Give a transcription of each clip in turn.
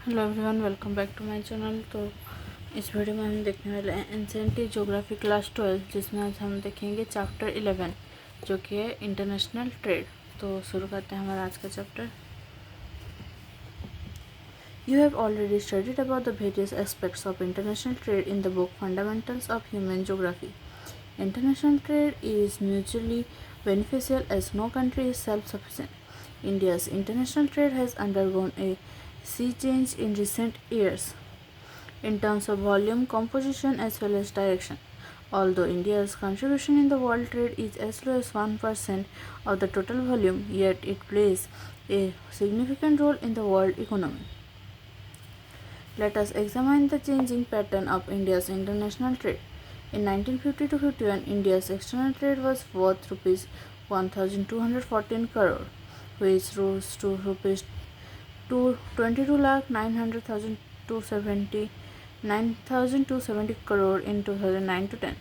Hello everyone, welcome back to my channel. तो इस video में हम देखने वाले हैं एनसीईआरटी ज्योग्राफी क्लास 12, जिसमें आज हम देखेंगे चैप्टर 11 जो कि है इंटरनेशनल ट्रेड। तो शुरू करते हैं हमारा आज का chapter. You have already studied about the various aspects of international trade in the book fundamentals of human geography. International trade is mutually beneficial as no country is self-sufficient. India's international trade has undergone a sea change in recent years in terms of volume, composition, as well as direction. Although India's contribution in the world trade is as low as 1% of the total volume, yet it plays a significant role in the world economy. Let us examine the changing pattern of India's international trade. In 1950 to 51, India's external trade was worth rupees 1,214 crore, which rose to rupees 22,900,270 crore in 2009 to 10.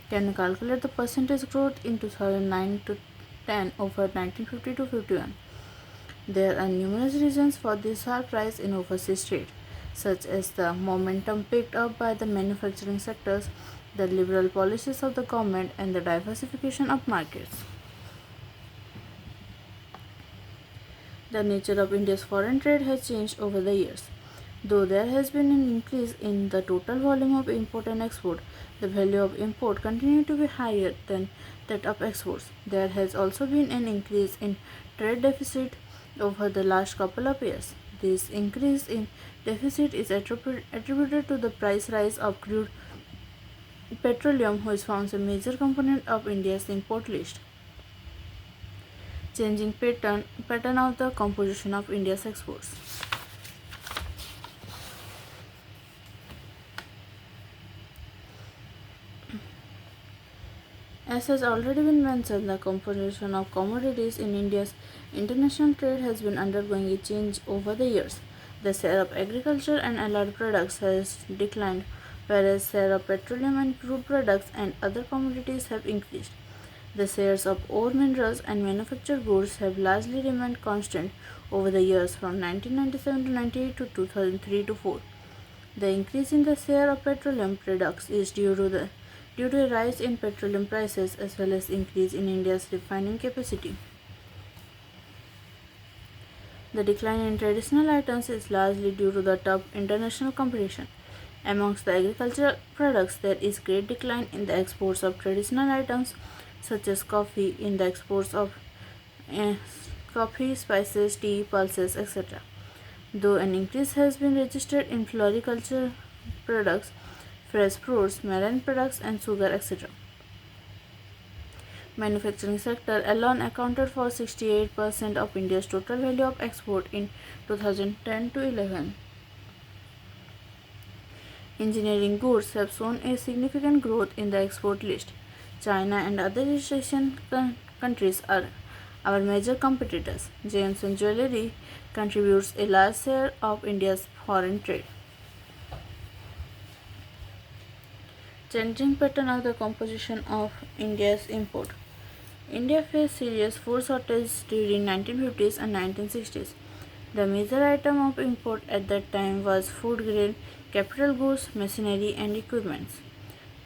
Can you calculate the percentage growth in 2009 to 10 over 1950 to 51? There are numerous reasons for this sharp rise in overseas trade, such as the momentum picked up by the manufacturing sectors, the liberal policies of the government, and the diversification of markets. The nature of India's foreign trade has changed over the years. Though there has been an increase in the total volume of import and export, the value of import continued to be higher than that of exports. There has also been an increase in trade deficit over the last couple of years. This increase in deficit is attributed to the price rise of crude petroleum, which forms a major component of India's import list. Changing pattern of the composition of India's exports. As has already been mentioned, the composition of commodities in India's international trade has been undergoing a change over the years. The share of agriculture and allied products has declined, whereas share of petroleum and crude products and other commodities have increased. The shares of ore minerals and manufactured goods have largely remained constant over the years from 1997 to 98 to 2003 to 4. The increase in the share of petroleum products is due to a rise in petroleum prices as well as increase in India's refining capacity. The decline in traditional items is largely due to the tough international competition. Amongst the agricultural products, there is great decline in the exports of traditional items such as coffee, in the exports of coffee, spices, tea, pulses, etc. Though an increase has been registered in floriculture products, fresh fruits, marine products, and sugar, etc. Manufacturing sector alone accounted for 68% of India's total value of export in 2010 to 11. Engineering goods have shown a significant growth in the export list. China and other Asian countries are our major competitors. Gems and jewelry contributes a large share of India's foreign trade. Changing pattern of the composition of India's import. India faced serious food shortage during 1950s and 1960s. The major item of import at that time was food grain, capital goods, machinery, and equipments.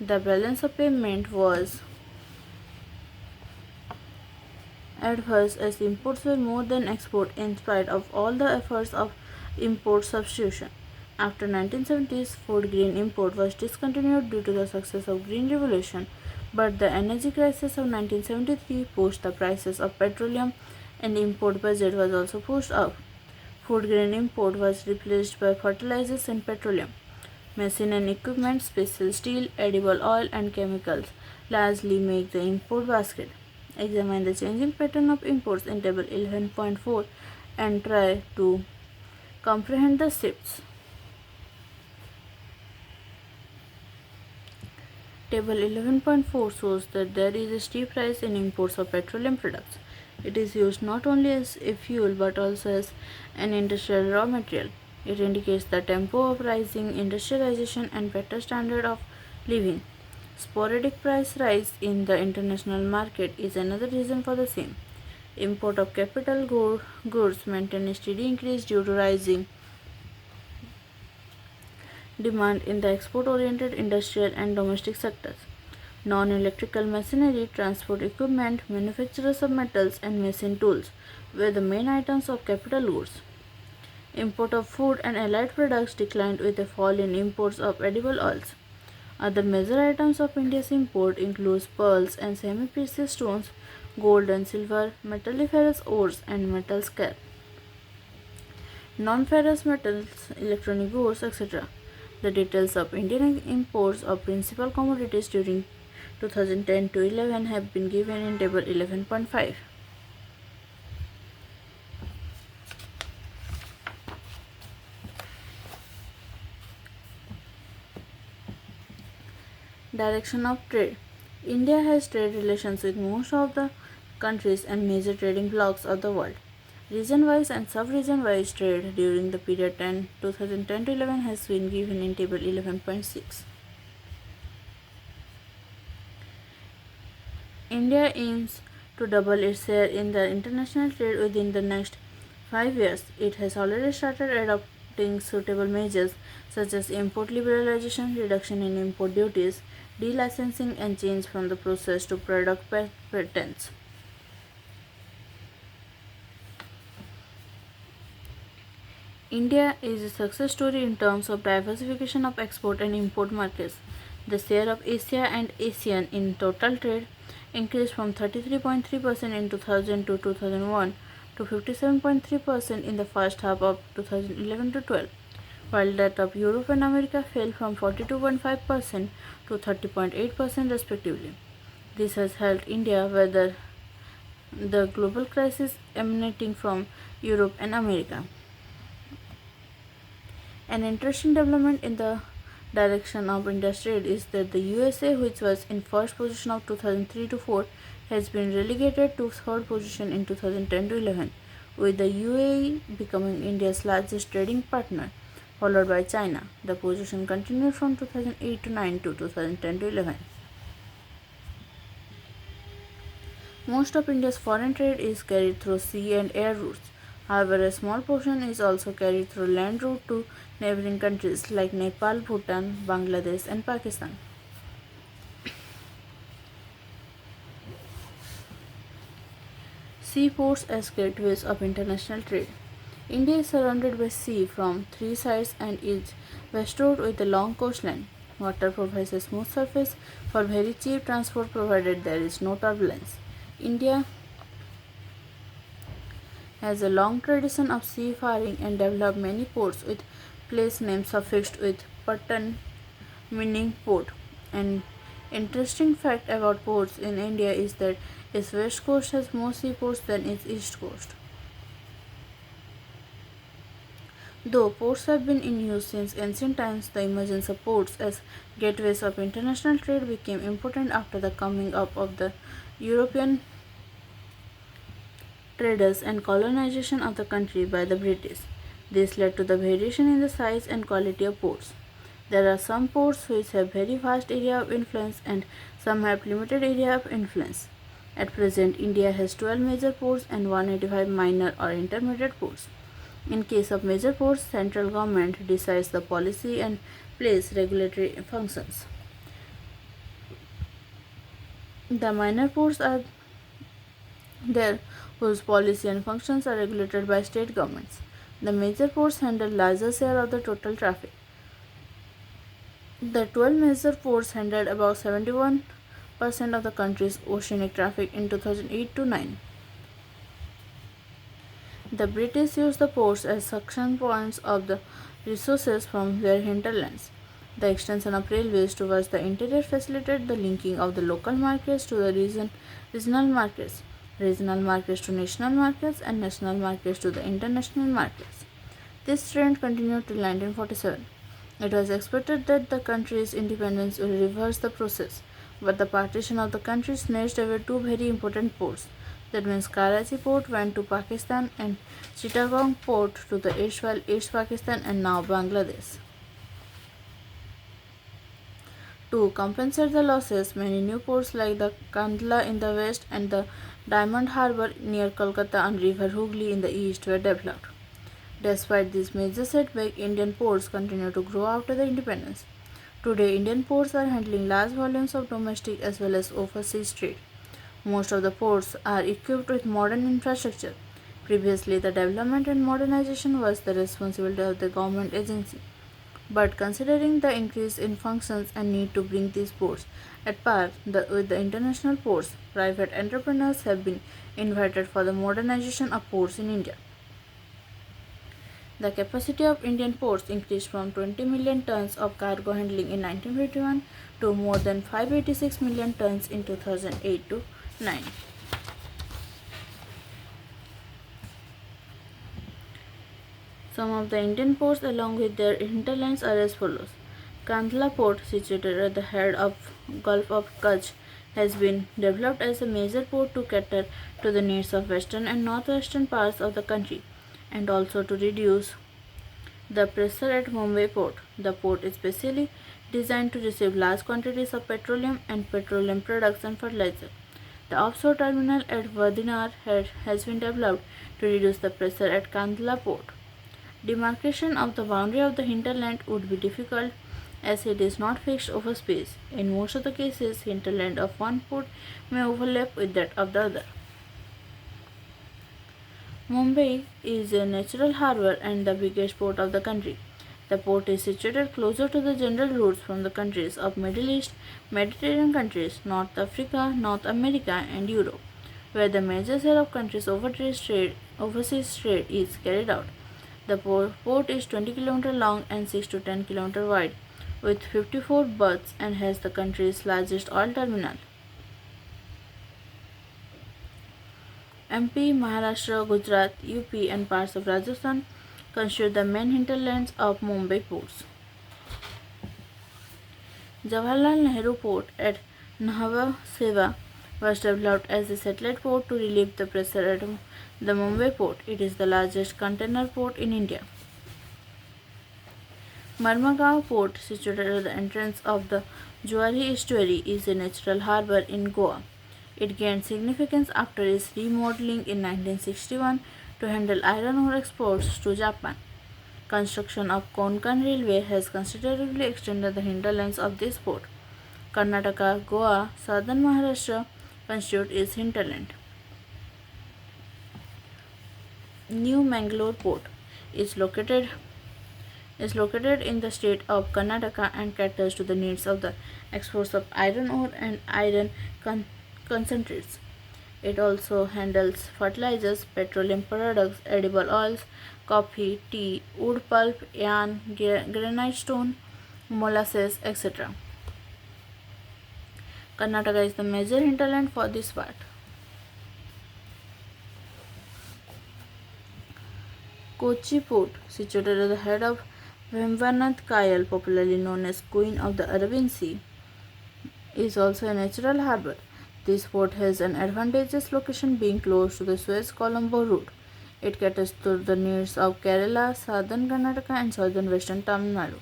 The balance of payment was adverse as imports were more than export in spite of all the efforts of import substitution. After 1970s, food grain import was discontinued due to the success of Green Revolution, but the energy crisis of 1973 pushed the prices of petroleum and import budget was also pushed up. Food grain import was replaced by fertilizers and petroleum. Machine and equipment, special steel, edible oil, and chemicals largely make the import basket. Examine the changing pattern of imports in table 11.4 and try to comprehend the shifts. Table 11.4 shows that there is a steep rise in imports of petroleum products. It is used not only as a fuel but also as an industrial raw material. It indicates the tempo of rising industrialization and better standard of living. Sporadic price rise in the international market is another reason for the same. Import of capital goods maintain a steady increase due to rising demand in the export-oriented industrial and domestic sectors. Non-electrical machinery, transport equipment, manufacturers of metals and machine tools were the main items of capital goods. Import of food and allied products declined with a fall in imports of edible oils. Other major items of India's import include pearls and semi-precious stones, gold and silver, metalliferous ores and metal scrap, non-ferrous metals, electronic goods, etc. The details of Indian imports of principal commodities during 2010 to 11 have been given in table 11.5. Direction of trade. India has trade relations with most of the countries and major trading blocs of the world. Region-wise and sub-region-wise trade during the period 2010 to 11 has been given in table 11.6. India aims to double its share in the international trade within the next 5 years. It has already started adopting suitable measures such as import liberalization, reduction in import duties, delicensing and change from the process to product patents. India is a success story in terms of diversification of export and import markets. The share of Asia and ASEAN in total trade increased from 33.3% in 2000 to 2001 to 57.3% in the first half of 2011 to 12, while that of Europe and America fell from 42.5% to 30.8% respectively. This has helped India weather the global crisis emanating from Europe and America. An interesting development in the direction of India's trade is that the USA, which was in first position of 2003 to 4, has been relegated to third position in 2010 to 11, with the UAE becoming India's largest trading partner, followed by China. The position continued from 2008 to 9 to 2010 to 11. Most of India's foreign trade is carried through sea and air routes. However, a small portion is also carried through land route to neighboring countries like Nepal, Bhutan, Bangladesh, and Pakistan. Seaports as gateways of international trade. India is surrounded by sea from three sides and is westward with a long coastline. Water provides a smooth surface for very cheap transport provided there is no turbulence. India has a long tradition of seafaring and developed many ports with place names suffixed with "patan" meaning port. An interesting fact about ports in India is that its west coast has more seaports than its east coast. Though ports have been in use since ancient times, the emergence of ports as gateways of international trade became important after the coming up of the European traders and colonization of the country by the British. This led to the variation in the size and quality of ports. There are some ports which have very vast area of influence and some have limited area of influence. At present, India has 12 major ports and 185 minor or intermediate ports. In case of major ports, central government decides the policy and plays regulatory functions. The minor ports are there whose policy and functions are regulated by state governments. The major ports handle larger share of the total traffic. The 12 major ports handled about 71% of the country's oceanic traffic in 2008 to 9. The British used the ports as suction points of the resources from their hinterlands. The extension of railways towards the interior facilitated the linking of the local markets to the regional markets, regional markets to national markets, and national markets to the international markets. This trend continued till 1947. It was expected that the country's independence will reverse the process, but the partition of the country snatched away two very important ports. That means Karachi port went to Pakistan and Chittagong port to the erstwhile East Pakistan and now Bangladesh. To compensate the losses, many new ports like the Kandla in the west and the Diamond Harbour near Kolkata on River Hooghly in the east were developed. Despite this major setback, Indian ports continue to grow after the independence. Today, Indian ports are handling large volumes of domestic as well as overseas trade. Most of the ports are equipped with modern infrastructure. Previously, the development and modernization was the responsibility of the government agency. But considering the increase in functions and need to bring these ports at par with the international ports, private entrepreneurs have been invited for the modernization of ports in India. The capacity of Indian ports increased from 20 million tons of cargo handling in 1951 to more than 586 million tons in 2008 to 9. Some of the Indian ports along with their hinterlands are as follows. Kandla port, situated at the head of Gulf of Kutch, has been developed as a major port to cater to the needs of western and northwestern parts of the country and also to reduce the pressure at Mumbai port. The port is specially designed to receive large quantities of petroleum and petroleum products and fertilizer. The offshore terminal at Vadinar has been developed to reduce the pressure at Kandla port. Demarcation of the boundary of the hinterland would be difficult as it is not fixed over space. In most of the cases, hinterland of one port may overlap with that of the other. Mumbai is a natural harbour and the biggest port of the country. The port is situated closer to the general routes from the countries of Middle East, Mediterranean countries, North Africa, North America and Europe, where the major share of countries' overseas trade is carried out. The port is 20 km long and 6 to 10 km wide, with 54 berths and has the country's largest oil terminal. MP, Maharashtra, Gujarat, UP and parts of Rajasthan constitute the main hinterlands of Mumbai ports. Jawaharlal Nehru Port at Nhava Seva was developed as a satellite port to relieve the pressure at the Mumbai port. It is the largest container port in India. Marmagaon Port, situated at the entrance of the Juari estuary, is a natural harbour in Goa. It gained significance after its remodeling in 1961 to handle iron ore exports to Japan. Construction of Konkan Railway has considerably extended the hinterlands of this port. Karnataka, Goa, southern Maharashtra constitute its hinterland. New Mangalore Port is located in the state of Karnataka and caters to the needs of the exports of iron ore and iron concentrates. It also handles fertilizers, petroleum products, edible oils, coffee, tea, wood pulp, yarn, granite stone, molasses, etc. Karnataka is the major hinterland for this part. Kochi Port, situated at the head of Vemvanath Kayal, popularly known as Queen of the Arabian Sea, is also a natural harbour. This port has an advantageous location being close to the Suez-Colombo route. It caters to the needs of Kerala, southern Karnataka and southern western Tamil Nadu.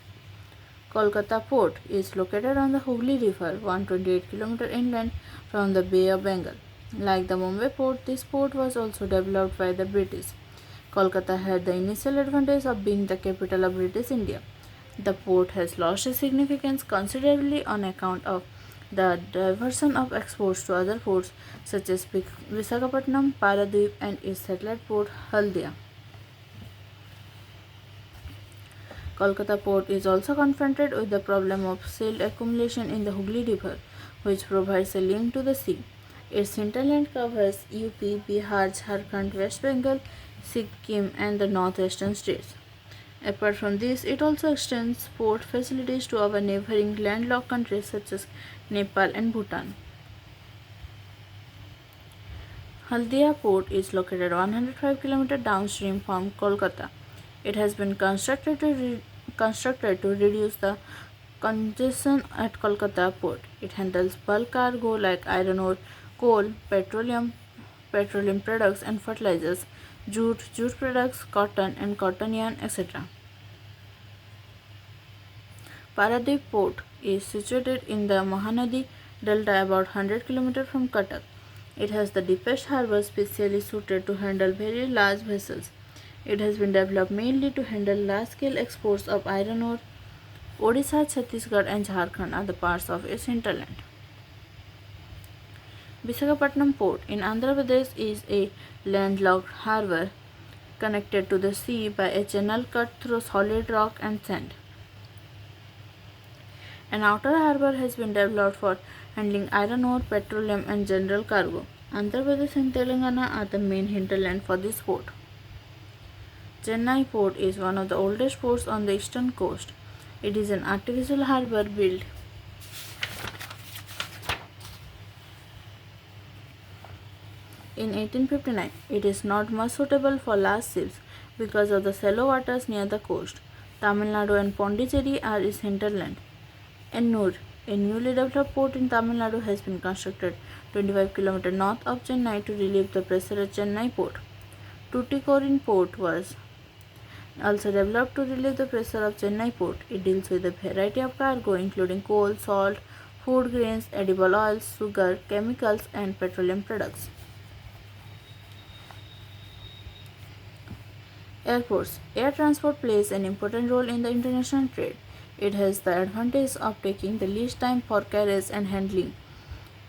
Kolkata Port is located on the Hooghly River, 128 km inland from the Bay of Bengal. Like the Mumbai port, this port was also developed by the British. Kolkata had the initial advantage of being the capital of British India. The port has lost its significance considerably on account of the diversion of exports to other ports such as Visakhapatnam, Paradweep and its satellite port Haldia. Kolkata port is also confronted with the problem of silt accumulation in the Hooghly River, which provides a link to the sea. Its hinterland covers UP, Bihar, Jharkhand, West Bengal, Sikkim and the northwestern states. Apart from this, it also extends port facilities to our neighboring landlocked countries such as Nepal and Bhutan. Haldia port is located 105 km downstream from Kolkata. It has been constructed to reduce the congestion at Kolkata port. It handles bulk cargo like iron ore, coal, petroleum products and fertilizers, jute products, cotton and cotton yarn, etc. Paradweep port is situated in the Mahanadi Delta about 100 km from Cuttack. It has the deepest harbour specially suited to handle very large vessels. It has been developed mainly to handle large-scale exports of iron ore. Odisha, Chhattisgarh and Jharkhand are the parts of its hinterland. Visakhapatnam Port in Andhra Pradesh is a landlocked harbour connected to the sea by a channel cut through solid rock and sand. An outer harbour has been developed for handling iron ore, petroleum and general cargo. Andhra Pradesh and Telangana are the main hinterland for this port. Chennai Port is one of the oldest ports on the eastern coast. It is an artificial harbour built in 1859. It is not much suitable for large ships because of the shallow waters near the coast. Tamil Nadu and Pondicherry are its hinterland. Ennur, a newly developed port in Tamil Nadu, has been constructed 25 km north of Chennai to relieve the pressure at Chennai port. Tuticorin port was also developed to relieve the pressure of Chennai port. It deals with a variety of cargo including coal, salt, food grains, edible oils, sugar, chemicals and petroleum products. Airports. Air transport plays an important role in the international trade. It has the advantage of taking the least time for carriage and handling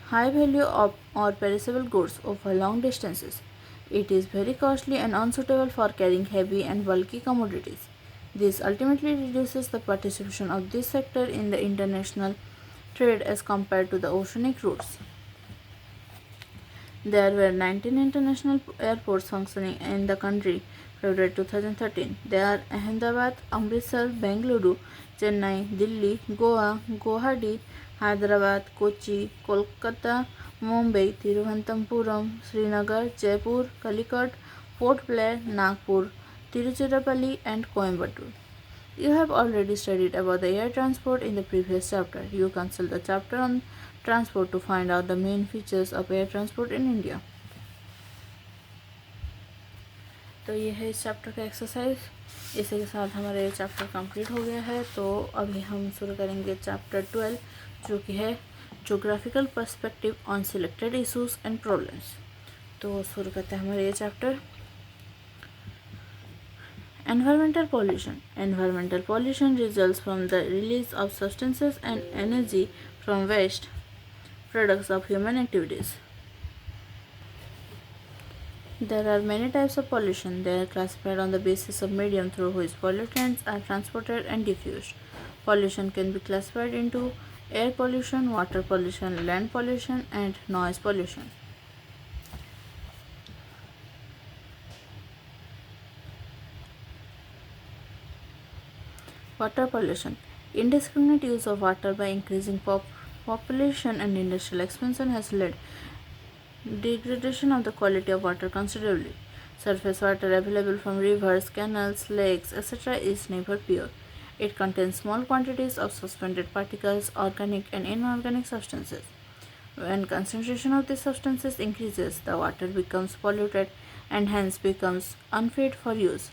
high value of or perishable goods over long distances. It is very costly and unsuitable for carrying heavy and bulky commodities. This ultimately reduces the participation of this sector in the international trade as compared to the oceanic routes. There were 19 international airports functioning in the country February 2013. They are Ahmedabad, Amritsar, Bengaluru, Chennai, Delhi, Goa, Guwahati, Hyderabad, Kochi, Kolkata, Mumbai, Thiruvananthapuram, Srinagar, Jaipur, Calicut, Port Blair, Nagpur, Tiruchirappalli and Coimbatore. You have already studied about the air transport in the previous chapter. You consult the chapter on transport to find out the main features of air transport in India. तो ये है इस chapter का exercise. इसी के साथ हमारा ये चैप्टर कंप्लीट हो गया है. तो अभी हम शुरू करेंगे चैप्टर 12 जो कि है geographical perspective on selected issues and problems. तो शुरू करते हैं हमारे ये chapter. Environmental pollution. Environmental pollution results from the release of substances and energy from waste products of human activities. There are many types of pollution. They are classified on the basis of medium through which pollutants are transported and diffused. Pollution can be classified into air pollution, water pollution, land pollution, and noise pollution. Water pollution. Indiscriminate use of water by increasing population and industrial expansion has led degradation of the quality of water considerably. Surface water available from rivers, canals, lakes, etc. is never pure. It contains small quantities of suspended particles, organic and inorganic substances. When concentration of these substances increases, the water becomes polluted and hence becomes unfit for use.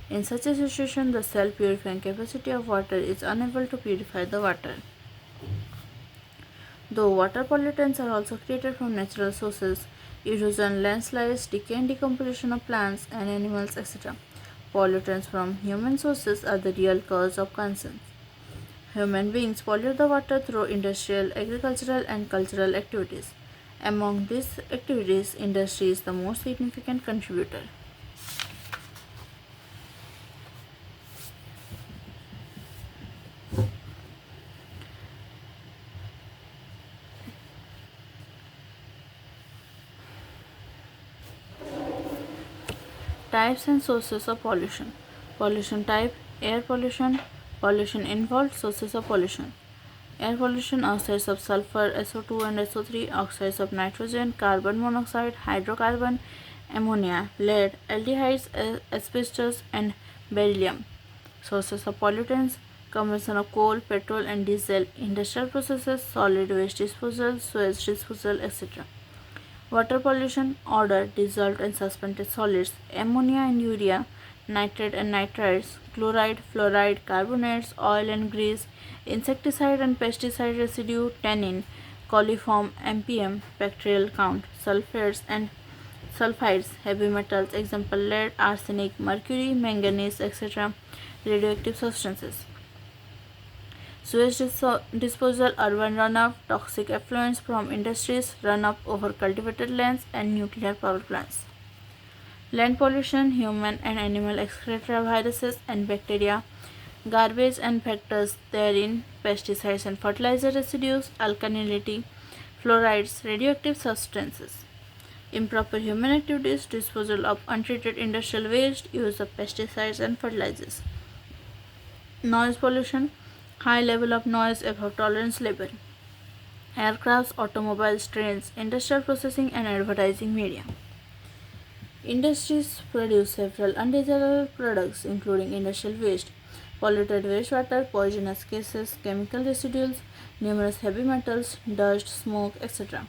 In such a situation, the self-purifying capacity of water is unable to purify the water. Though water pollutants are also created from natural sources, erosion, landslides, decay and decomposition of plants and animals, etc. Pollutants from human sources are the real cause of concern. Human beings pollute the water through industrial, agricultural and cultural activities. Among these activities, industry is the most significant contributor. Types and sources of pollution. Pollution type: air pollution. Pollution involved sources of pollution. Air pollution: oxides of sulfur, SO2 and SO3, oxides of nitrogen, carbon monoxide, hydrocarbon, ammonia, lead, aldehydes, asbestos and beryllium. Sources of pollutants: combustion of coal, petrol and diesel, industrial processes, solid waste disposal, sewage disposal, etc. Water pollution: odor, dissolved and suspended solids, ammonia and urea, nitrate and nitrites, chloride, fluoride, carbonates, oil and grease, insecticide and pesticide residue, tannin, coliform, MPM, bacterial count, sulfates and sulfides, heavy metals, example lead, arsenic, mercury, manganese, etc., radioactive substances. Sewage disposal, urban runoff, toxic effluents from industries, runoff over cultivated lands, and nuclear power plants. Land pollution, human and animal excreta, viruses and bacteria, garbage and factors therein, pesticides and fertilizer residues, alkalinity, fluorides, radioactive substances. Improper human activities, disposal of untreated industrial waste, use of pesticides and fertilizers. Noise pollution, high level of noise above tolerance level. Aircrafts, automobiles, trains, industrial processing and advertising media. Industries produce several undesirable products including industrial waste, polluted wastewater, poisonous gases, chemical residues, numerous heavy metals, dust, smoke, etc.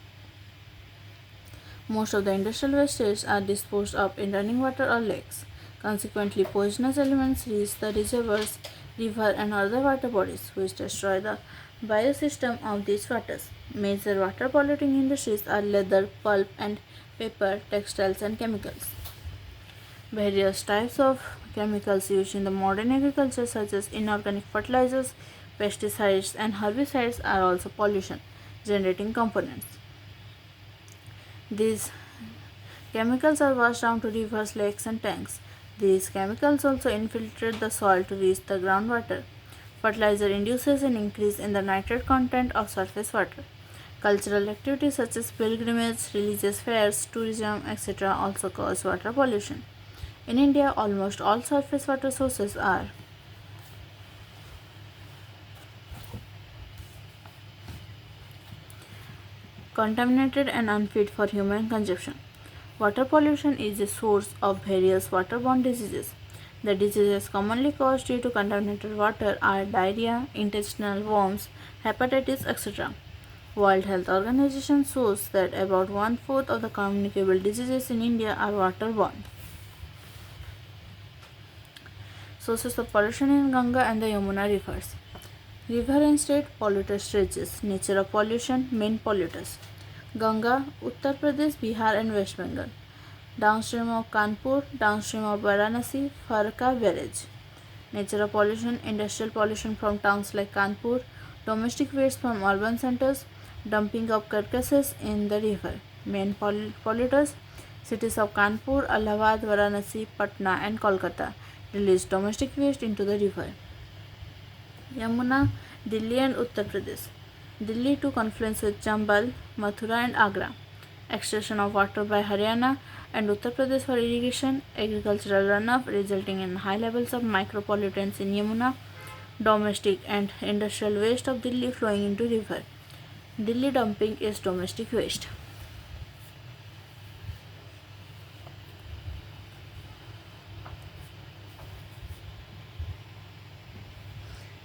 Most of the industrial wastes are disposed of in running water or lakes. Consequently, poisonous elements reach the reservoirs, river and other water bodies, which destroy the biosystem of these waters. Major water polluting industries are leather, pulp and paper, textiles and chemicals. Various types of chemicals used in the modern agriculture such as inorganic fertilizers, pesticides and herbicides are also pollution generating components. These chemicals are washed down to rivers, lakes and tanks. These chemicals also infiltrate the soil to reach the groundwater. Fertilizer induces an increase in the nitrate content of surface water. Cultural activities such as pilgrimage, religious fairs, tourism, etc. also cause water pollution. In India, almost all surface water sources are contaminated and unfit for human consumption. Water pollution is a source of various waterborne diseases. The diseases commonly caused due to contaminated water are diarrhea, intestinal worms, hepatitis, etc. World Health Organization shows that about one-fourth of the communicable diseases in India are waterborne. Sources of pollution in Ganga and the Yamuna rivers. River and state polluted stretches. Nature of pollution, main polluters. Ganga, Uttar Pradesh, Bihar and West Bengal. Downstream of Kanpur, downstream of Varanasi, Farka Barrage. Nature of pollution, industrial pollution from towns like Kanpur, domestic waste from urban centers, dumping of carcasses in the river. Main polluters, cities of Kanpur, Allahabad, Varanasi, Patna and Kolkata release domestic waste into the river. Yamuna, Delhi and Uttar Pradesh. Delhi to confluence with Chambal, Mathura and Agra. Extraction of water by Haryana and Uttar Pradesh for irrigation, agricultural runoff resulting in high levels of micropollutants in Yamuna, domestic and industrial waste of Delhi flowing into river. Delhi dumping is domestic waste.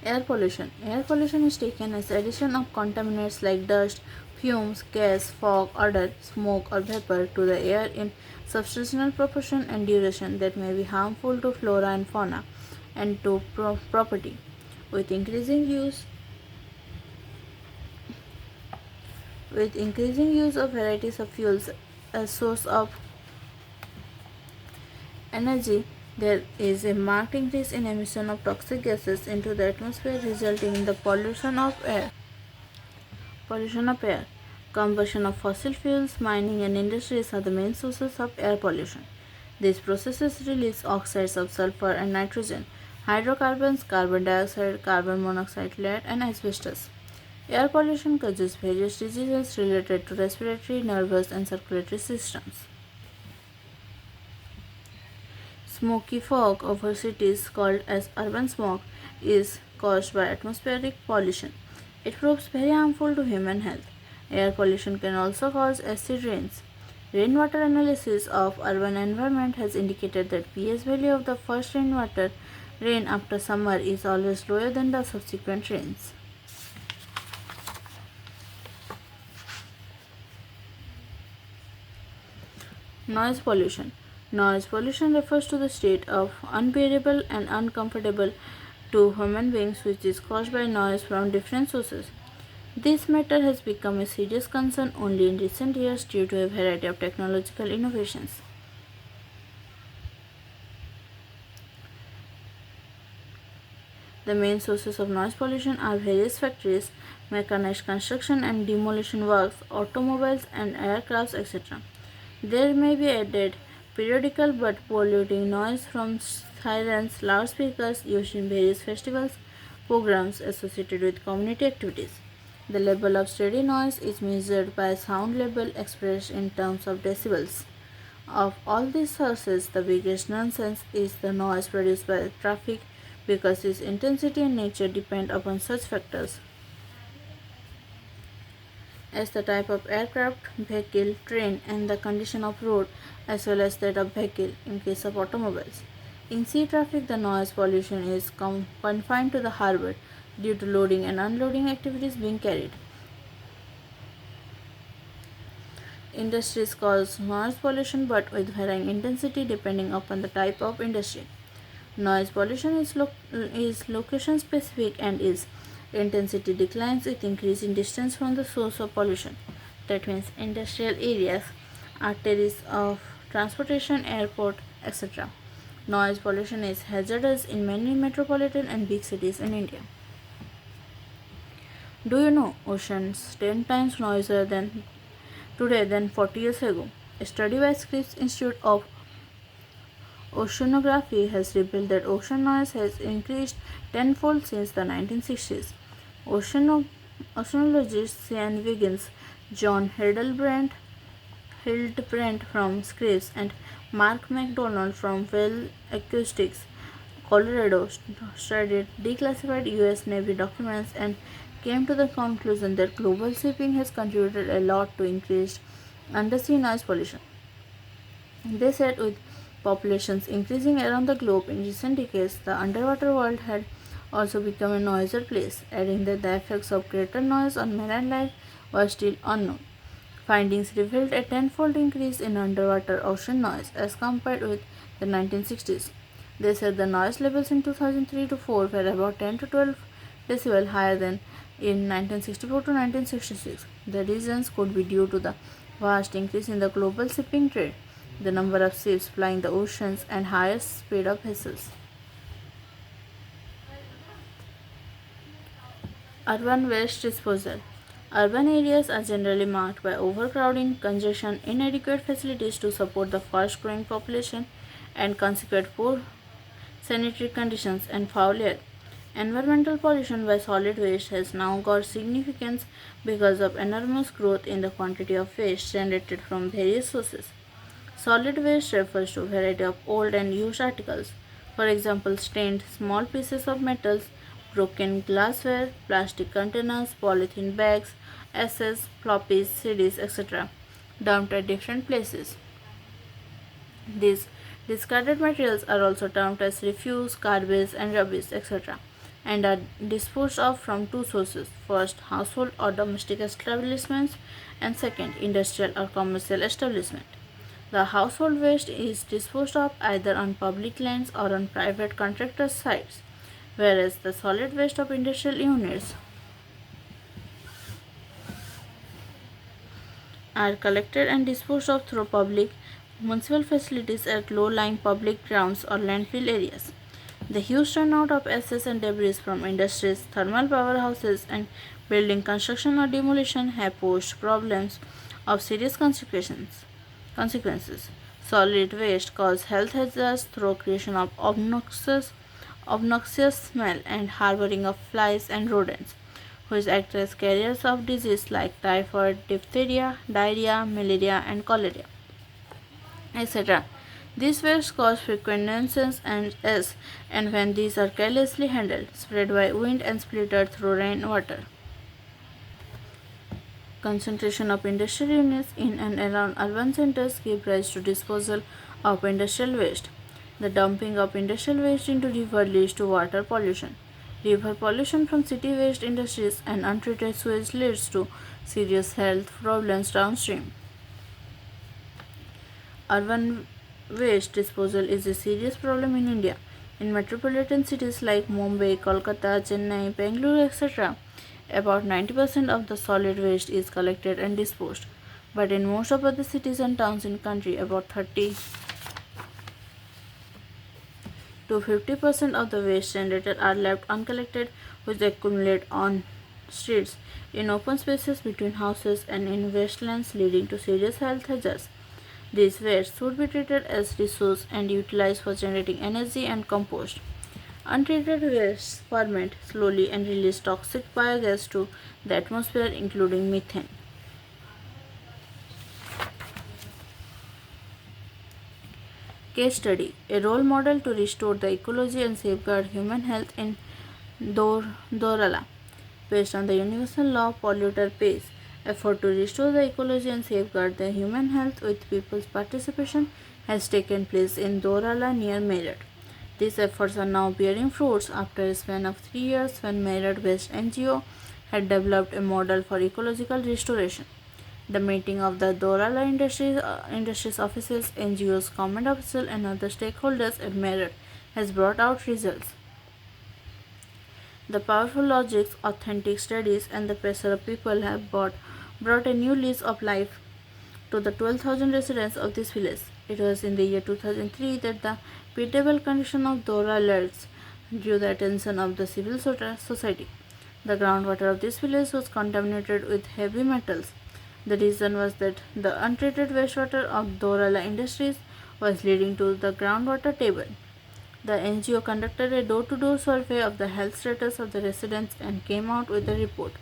Air pollution. Air pollution is taken as addition of contaminants like dust, fumes, gas, fog, odor, smoke or vapor to the air in substantial proportion and duration that may be harmful to flora and fauna and to property. With increasing use of varieties of fuels as source of energy, there is a marked increase in emission of toxic gases into the atmosphere resulting in the pollution of air. Combustion of fossil fuels, mining and industries are the main sources of air pollution. These processes release oxides of sulfur and nitrogen, hydrocarbons, carbon dioxide, carbon monoxide, lead and asbestos. Air pollution causes various diseases related to respiratory, nervous and circulatory systems. Smoky fog over cities, called as urban smog, is caused by atmospheric pollution. It proves very harmful to human health. Air pollution can also cause acid rains. Rainwater analysis of urban environment has indicated that pH value of the first rain after summer is always lower than the subsequent rains. Noise pollution. Noise pollution refers to the state of unbearable and uncomfortable to human beings which is caused by noise from different sources. This matter has become a serious concern only in recent years due to a variety of technological innovations. The main sources of noise pollution are various factories, mechanized construction and demolition works, automobiles and aircrafts, etc. There may be added periodical but polluting noise from sirens, loudspeakers used in various festivals, programs associated with community activities. The level of steady noise is measured by a sound level expressed in terms of decibels. Of all these sources, the biggest nuisance is the noise produced by traffic because its intensity and nature depend upon such factors as the type of aircraft, vehicle, train, and the condition of road, as well as that of vehicle in case of automobiles. In sea traffic, the noise pollution is confined to the harbor due to loading and unloading activities being carried. Industries cause noise pollution but with varying intensity depending upon the type of industry. Noise pollution is location specific and its intensity declines with increasing distance from the source of pollution. That means industrial areas, arteries of transportation, airport, etc. Noise pollution is hazardous in many metropolitan and big cities in India. Do you know oceans 10 times noisier than today than 40 years ago? A study by Scripps Institute of Oceanography has revealed that ocean noise has increased tenfold since the 1960s. Oceanologist Ian Wiggins, John Hildebrandt from Scripps, and Mark McDonald from Well Acoustics, Colorado, studied declassified U.S. Navy documents and came to the conclusion that global shipping has contributed a lot to increased undersea noise pollution. They said with populations increasing around the globe in recent decades, the underwater world had also become a noisier place, adding that the effects of greater noise on marine life were still unknown. Findings revealed a tenfold increase in underwater ocean noise as compared with the 1960s. They said the noise levels in 2003 to 4 were about 10 to 12 decibel higher than in 1964 to 1966. The reasons could be due to the vast increase in the global shipping trade, the number of ships plying the oceans, and higher speed of vessels. Urban waste disposal. Urban areas are generally marked by overcrowding, congestion, inadequate facilities to support the fast growing population, and consequent poor sanitary conditions and foul air. Environmental pollution by solid waste has now got significance because of enormous growth in the quantity of waste generated from various sources. Solid waste refers to a variety of old and used articles, for example, stained small pieces of metals, broken glassware, plastic containers, polythene bags, ashes, floppies, CDs, etc., dumped at different places. These discarded materials are also termed as refuse, garbage, and rubbish, etc., and are disposed of from two sources: first, household or domestic establishments, and second, industrial or commercial establishment. The household waste is disposed of either on public lands or on private contractors' sites, whereas the solid waste of industrial units are collected and disposed of through public municipal facilities at low-lying public grounds or landfill areas. The huge turnout of ashes and debris from industries, thermal powerhouses, and building construction or demolition have posed problems of serious consequences. Solid waste cause health hazards through creation of obnoxious smell and harboring of flies and rodents, which act as carriers of disease like typhoid, diphtheria, diarrhea, malaria, and cholera, etc. These waste cause frequent nuisance and when these are carelessly handled, spread by wind and splattered through rainwater. Concentration of industrial units in and around urban centers give rise to disposal of industrial waste. The dumping of industrial waste into river leads to water pollution. River pollution from city waste industries and untreated sewage leads to serious health problems downstream. Urban waste disposal is a serious problem in India. In metropolitan cities like Mumbai, Kolkata, Chennai, Bangalore, etc., About 90% of the solid waste is collected and disposed. But in most of the cities and towns in country, about 30 to 50% of the waste generated are left uncollected, which accumulate on streets, in open spaces between houses, and in wastelands, leading to serious health hazards. These waste should be treated as resource and utilized for generating energy and compost. Untreated wastes ferment slowly and release toxic biogas to the atmosphere, including methane. Case study: a role model to restore the ecology and safeguard human health in Dorala. Based on the universal law, polluter pays. Effort to restore the ecology and safeguard the human health with people's participation has taken place in Dorala near Meerut. These efforts are now bearing fruits after a span of 3 years when Meerut-based NGO had developed a model for ecological restoration. The meeting of the Dorala Industries officials, NGOs, government officials, and other stakeholders at Meerut has brought out results. The powerful logics, authentic studies, and the pressure of people have brought a new lease of life to the 12,000 residents of this village. It was in the year 2003 that the pitiable condition of Dora Lerts drew the attention of the civil society. The groundwater of this village was contaminated with heavy metals. The reason was that the untreated wastewater of Dorala Industries was leading to the groundwater table. The NGO conducted a door-to-door survey of the health status of the residents and came out with a report.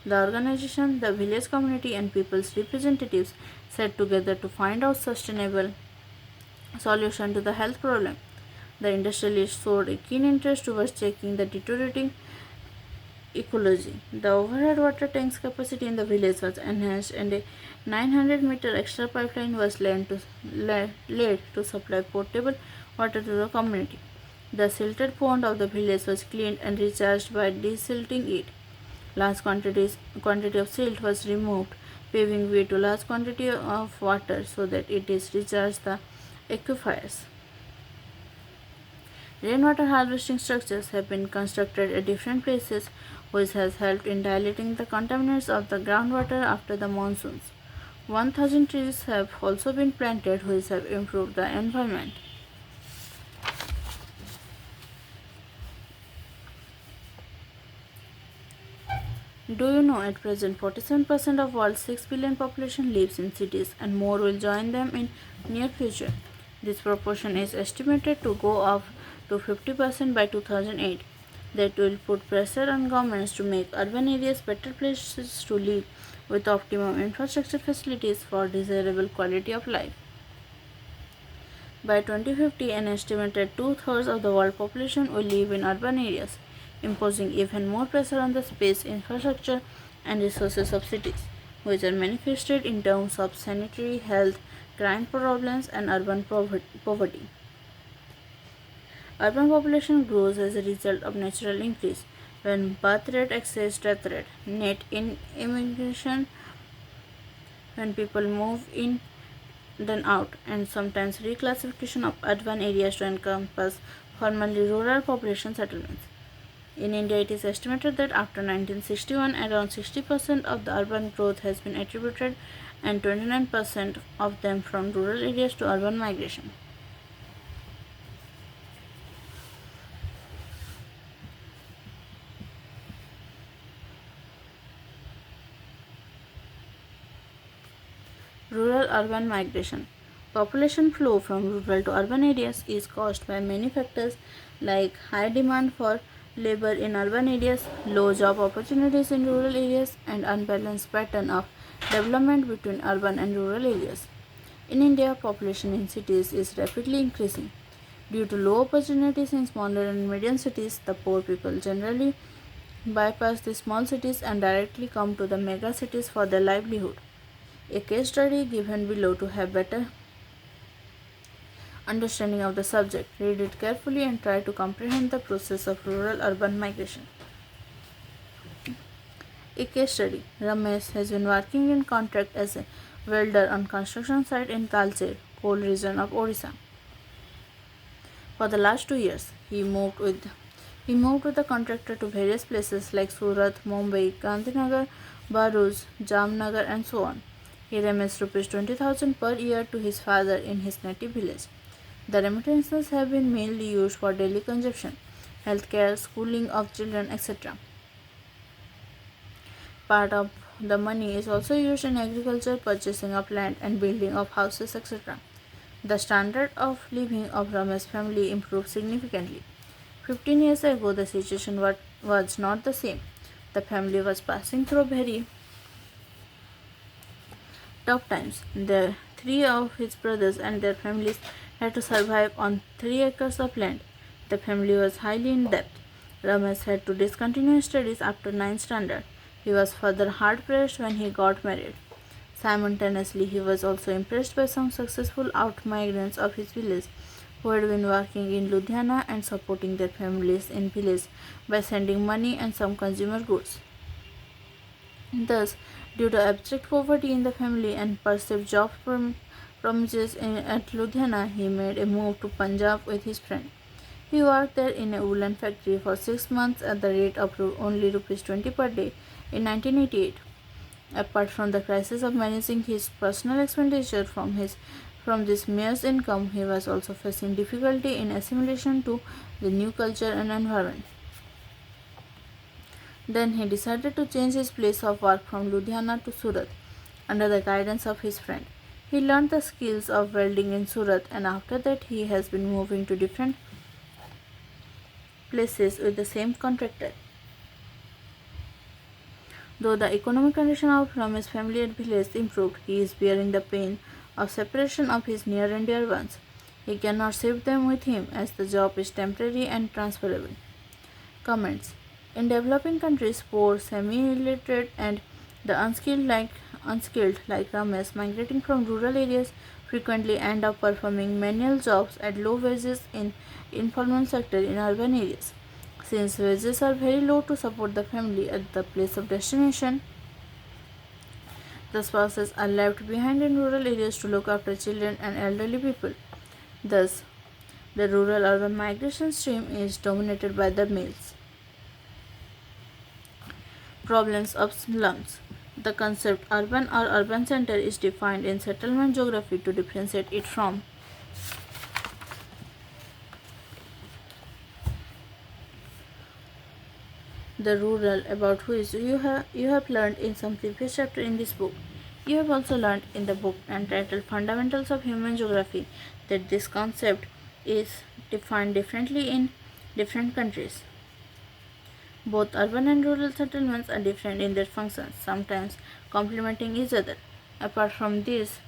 The organization, the village community, and people's representatives sat together to find out sustainable solution to the health problem. The industrialists showed a keen interest towards checking the deteriorating ecology. The overhead water tank's capacity in the village was enhanced and a 900-meter extra pipeline was laid to supply potable water to the community. The silted pond of the village was cleaned and recharged by desilting it. Large quantity of silt was removed, paving way to large quantity of water so that it is recharged the aquifers. Rainwater harvesting structures have been constructed at different places, which has helped in diluting the contaminants of the groundwater after the monsoons. 1,000 trees have also been planted, which have improved the environment. Do you know at present 47% of world's 6 billion population lives in cities and more will join them in near future. This proportion is estimated to go up to 50% by 2008. That will put pressure on governments to make urban areas better places to live with optimum infrastructure facilities for desirable quality of life. By 2050, an estimated two-thirds of the world population will live in urban areas, imposing even more pressure on the space, infrastructure, and resources of cities, which are manifested in terms of sanitary, health, crime problems, and urban poverty. Urban population grows as a result of natural increase. When birth rate exceeds death rate, net in immigration, when people move in then out, and sometimes reclassification of urban areas to encompass formerly rural population settlements. In India, it is estimated that after 1961, around 60% of the urban growth has been attributed and 29% of them from rural areas to urban migration. Rural-urban migration. Population flow from rural to urban areas is caused by many factors like high demand for labor in urban areas, low job opportunities in rural areas, and unbalanced pattern of development between urban and rural areas. In India, population in cities is rapidly increasing. Due to low opportunities in smaller and medium cities, the poor people generally bypass the small cities and directly come to the mega cities for their livelihood. A case study given below to have better understanding of the subject. Read it carefully and try to comprehend the process of rural-urban migration. A case study. Ramesh has been working in contract as a welder on construction site in Talcher, coal region of Odisha. For the last 2 years, he moved with He moved with the contractor to various places like Surat, Mumbai, Gandhinagar, Bharuch, Jamnagar, and so on. He remitted rupees 20,000 per year to his father in his native village. The remittances have been mainly used for daily consumption, healthcare, schooling of children, etc. Part of the money is also used in agriculture, purchasing of land, and building of houses, etc. The standard of living of Ramesh family improved significantly. 15 years ago, the situation was not the same. The family was passing through very tough times. The three of his brothers and their families had to survive on 3 acres of land. The family was highly in debt. Ramesh had to discontinue studies after 9th standard. He was further hard pressed when he got married. Simultaneously, he was also impressed by some successful out-migrants of his village who had been working in Ludhiana and supporting their families in village by sending money and some consumer goods. Thus, due to abject poverty in the family and perceived job promises at Ludhiana, he made a move to Punjab with his friend. He worked there in a woolen factory for 6 months at the rate of only rupees 20 per day in 1988. Apart from the crisis of managing his personal expenditure from this mere income, he was also facing difficulty in assimilation to the new culture and environment. Then he decided to change his place of work from Ludhiana to Surat under the guidance of his friend. He learned the skills of welding in Surat, and after that he has been moving to different places with the same contractor. Though the economic condition of Ramesh's family and village improved, he is bearing the pain of separation of his near and dear ones. He cannot shift them with him as the job is temporary and transferable. Comments. In developing countries, poor, semi-illiterate, and the unskilled like Ramesh migrating from rural areas frequently end up performing manual jobs at low wages in informal sector in urban areas. Since wages are very low to support the family at the place of destination, the spouses are left behind in rural areas to look after children and elderly people. Thus, the rural-urban migration stream is dominated by the males. Problems of slums. The concept urban or urban center is defined in settlement geography to differentiate it from the rural about which you have learned in some previous chapter in this book. You have also learned in the book entitled Fundamentals of Human Geography that this concept is defined differently in different countries. Both urban and rural settlements are different in their functions, sometimes complementing each other. Apart from this,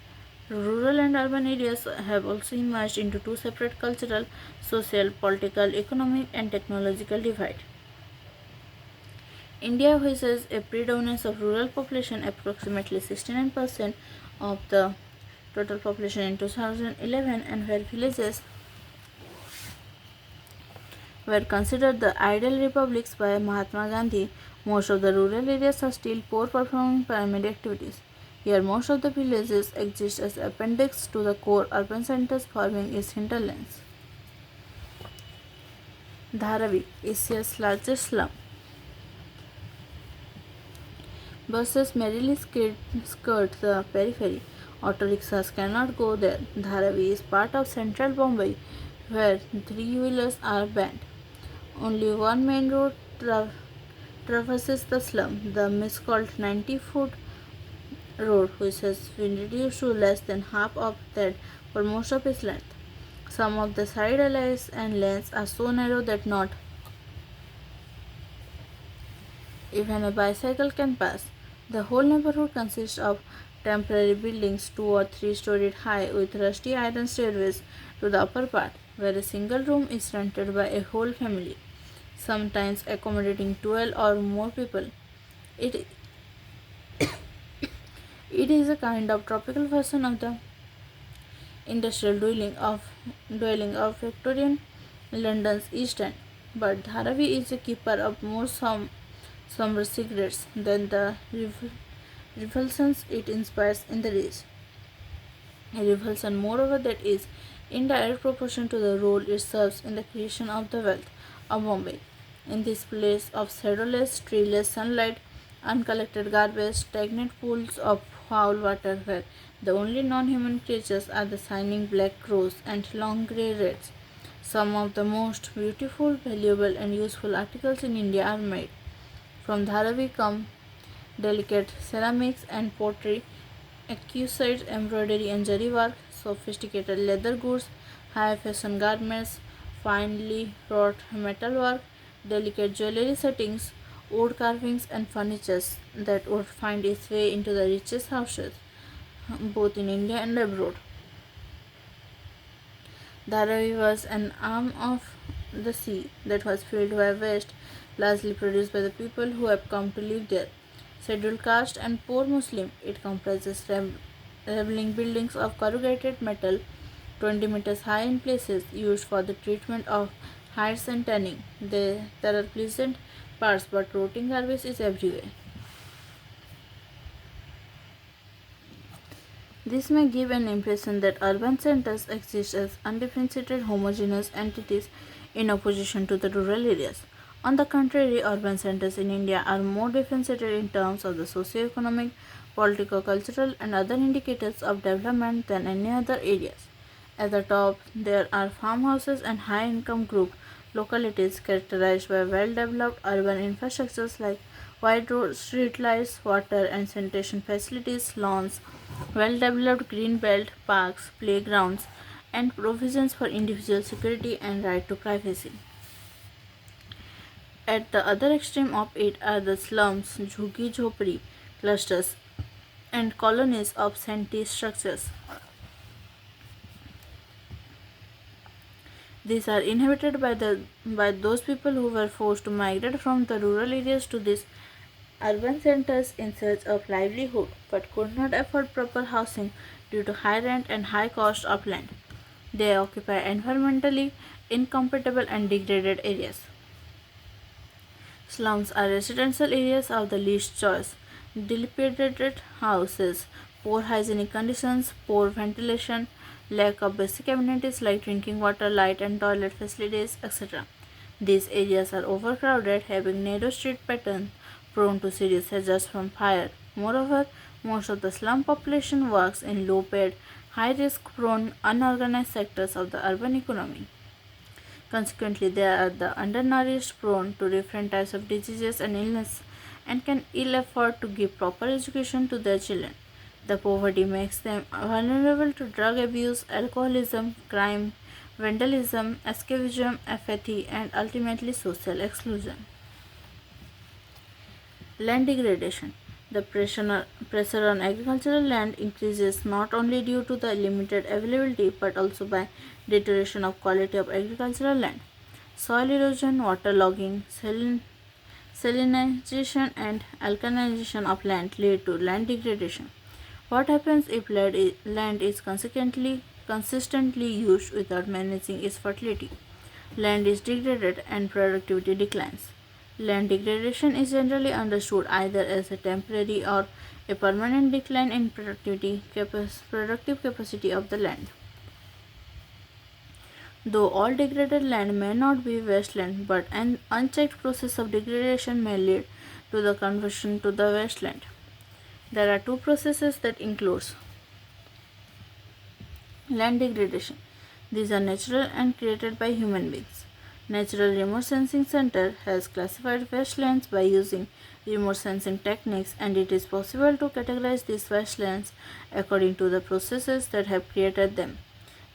rural and urban areas have also emerged into two separate cultural, social, political, economic, and technological divides. India, which has a predominance of rural population, approximately 69% of the total population in 2011, and where villages were considered the ideal republics by Mahatma Gandhi, most of the rural areas are still poor performing primary activities. Here, most of the villages exist as appendix to the core urban centers forming its hinterlands. Dharavi, Asia's largest slum. Buses merely skirt the periphery. Auto rickshaws cannot go there. Dharavi is part of central Bombay, where three-wheelers are banned. Only one main road traverses the slum, the miscalled 90-foot road, which has been reduced to less than half of that for most of its length. Some of the side alleys and lanes are so narrow that not even a bicycle can pass. The whole neighborhood consists of temporary buildings 2 or 3 storied high with rusty iron stairways to the upper part, where a single room is rented by a whole family, sometimes accommodating 12 or more people. It, it is a kind of tropical version of the industrial dwelling of Victorian London's East End. But Dharavi is a keeper of more somber secrets than the revulsions it inspires in the race. A revulsion, moreover, that is in direct proportion to the role it serves in the creation of the wealth of Bombay. In this place of shadowless, treeless sunlight, uncollected garbage, stagnant pools of foul water where the only non-human creatures are the shining black crows and long grey rats. Some of the most beautiful, valuable and useful articles in India are made. From Dharavi come delicate ceramics and pottery, exquisite embroidery and zari work, sophisticated leather goods, high fashion garments, finely wrought metalwork, delicate jewelry settings, wood carvings and furnitures that would find its way into the richest houses, both in India and abroad. Dharavi was an arm of the sea that was filled by waste, largely produced by the people who have come to live there. Scheduled caste and poor Muslim, it comprises rambling buildings of corrugated metal 20 meters high in places, used for the treatment of hides and tanning. There are pleasant parts, but rotting garbage is everywhere. This may give an impression that urban centers exist as undifferentiated homogeneous entities in opposition to the rural areas. On the contrary, urban centers in India are more differentiated in terms of the socio-economic, political, cultural, and other indicators of development than any other areas. At the top, there are farmhouses and high-income group localities characterized by well-developed urban infrastructures like wide roads, street lights, water and sanitation facilities, lawns, well-developed green belt, parks, playgrounds, and provisions for individual security and right to privacy. At the other extreme of it are the slums, jhuggi jhopri clusters, and colonies of shanty structures. These are inhabited by those people who were forced to migrate from the rural areas to these urban centers in search of livelihood, but could not afford proper housing due to high rent and high cost of land. They occupy environmentally incompatible and degraded areas. Slums are residential areas of the least choice. Dilapidated houses, poor hygienic conditions, poor ventilation, lack of basic amenities like drinking water, light and toilet facilities, etc. These areas are overcrowded, having narrow street patterns prone to serious hazards from fire. Moreover, most of the slum population works in low-paid, high-risk prone, unorganized sectors of the urban economy. Consequently, they are the undernourished, prone to different types of diseases and illness, and can ill afford to give proper education to their children. The poverty makes them vulnerable to drug abuse, alcoholism, crime, vandalism, escapism, apathy, and ultimately social exclusion. Land degradation. The pressure on agricultural land increases not only due to the limited availability but also by deterioration of quality of agricultural land. Soil erosion, waterlogging, salinization and alkalinization of land lead to land degradation. What happens if land is consistently used without managing its fertility? Land is degraded and productivity declines. Land degradation is generally understood either as a temporary or a permanent decline in productive capacity of the land. Though all degraded land may not be wasteland, but an unchecked process of degradation may lead to the conversion to the wasteland. There are two processes that includes land degradation. These are natural and created by human beings. Natural Remote Sensing Center has classified wastelands by using remote sensing techniques, and it is possible to categorize these wastelands according to the processes that have created them.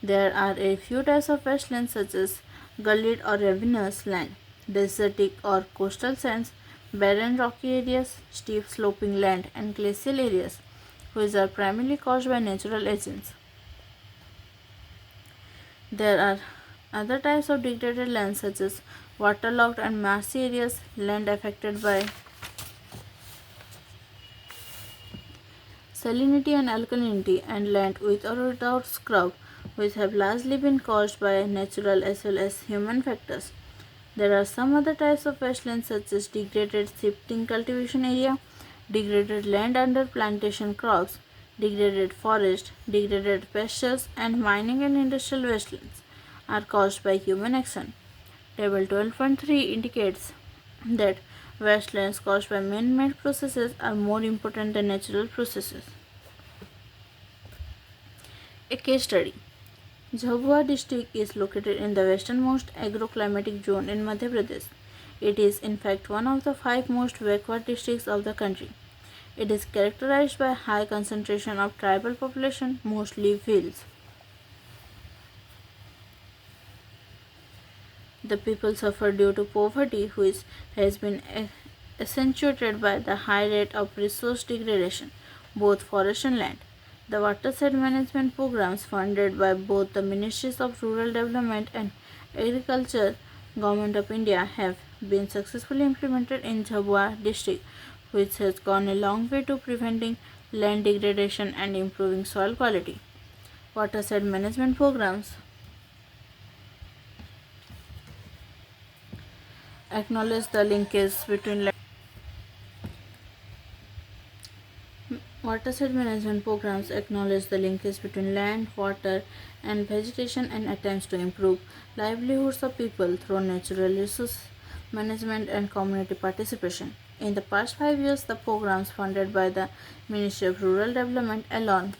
There are a few types of wastelands such as gullied or ravine land, desertic or coastal sands, barren rocky areas, steep sloping land, and glacial areas, which are primarily caused by natural agents. There are other types of degraded land such as waterlogged and marshy areas, land affected by salinity and alkalinity, and land with or without scrub, which have largely been caused by natural as well as human factors. There are some other types of wastelands such as degraded shifting cultivation area, degraded land under plantation crops, degraded forest, degraded pastures, and mining and industrial wastelands are caused by human action. Table 12.3 indicates that wastelands caused by man-made processes are more important than natural processes. A case study. Jhabua district is located in the westernmost agroclimatic zone in Madhya Pradesh. It is in fact one of the 5 most backward districts of the country. It is characterized by high concentration of tribal population, mostly Bhils. The people suffer due to poverty, which has been accentuated by the high rate of resource degradation, both forest and land. The watershed management programs funded by both the Ministries of Rural Development and Agriculture, Government of India, have been successfully implemented in Jhabua district, which has gone a long way to preventing land degradation and improving soil quality. Watershed management programs acknowledge the linkage between watershed management programs acknowledge the linkage between land, water, and vegetation and attempts to improve livelihoods of people through natural resource management and community participation. In the past 5 years, the programs funded by the Ministry of Rural Development alone,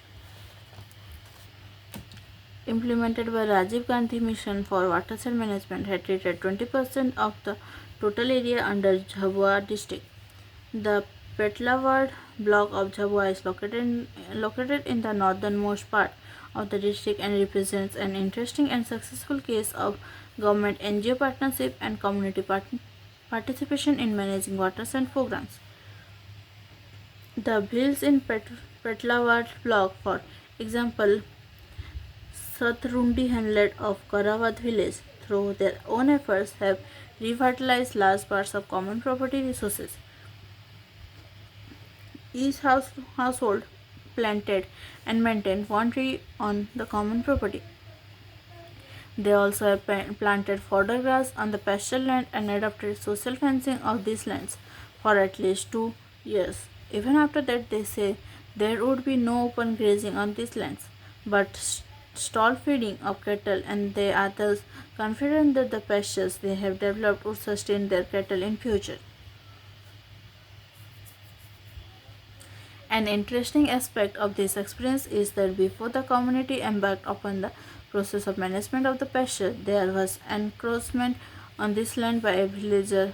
implemented by Rajiv Gandhi Mission for Watershed Management, had treated 20% of the total area under Jhabua district. The Petlawad block of Jhabua is located in the northernmost part of the district and represents an interesting and successful case of government NGO partnership and community participation in managing watershed programs. The Bhils in Petlawad block, for example, Satrundi hamlet of Karawat village, through their own efforts, have revitalized large parts of common property resources. Each household planted and maintained one tree on the common property. They also have planted fodder grass on the pasture land and adopted social fencing of these lands for at least 2 years. Even after that, they say there would be no open grazing on these lands, but stall feeding of cattle, and they are thus confident that the pastures they have developed would sustain their cattle in future. An interesting aspect of this experience is that before the community embarked upon the process of management of the pasture, there was encroachment on this land by a villager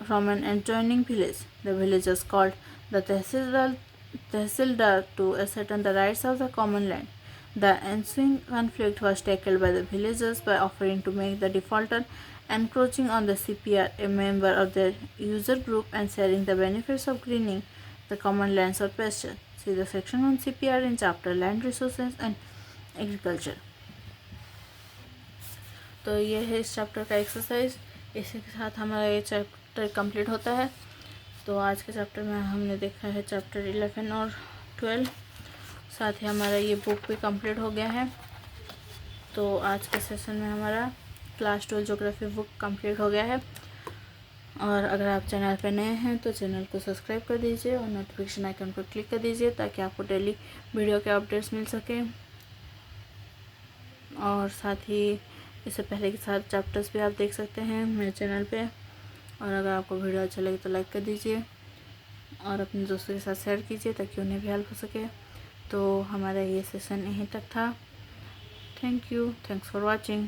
from an adjoining village. The villagers called the Tehsildar to ascertain the rights of the common land. The ensuing conflict was tackled by the villagers by offering to make the defaulter encroaching on the CPR a member of their user group and sharing the benefits of greening the common lands or pasture. See the section on CPR in chapter Land Resources and Agriculture. तो ये है इस chapter का exercise. इसी के साथ हमारा ये चैप्टर कंप्लीट होता है। तो आज के चैप्टर में हमने देखा है चैप्टर 11 और 12, साथ ही हमारा ये बुक भी कंप्लीट हो गया है। तो आज के सेशन में हमारा क्लास 12 ज्योग्राफी बुक कंप्लीट हो गया है। और अगर आप चैनल पर नए हैं तो चैनल को सब्सक्राइब कर दीजिए और नोटिफिकेशन आइकन पर क्लिक कर दीजिए ताकि आपको डेली वीडियो के अपडेट्स मिल सकें। और साथ ही इससे पहले के साथ चैप्टर्स भी आप देख सकते हैं मेरे चैनल पे। और अगर आपको वीडियो अच्छा लगे तो लाइक कर दीजिए और अपने दोस्तों के साथ शेयर कीजिए ताकि उन्हें भी हेल्प हो सके। तो हमारा ये सेशन यहीं तक था। Thank you, thanks for watching.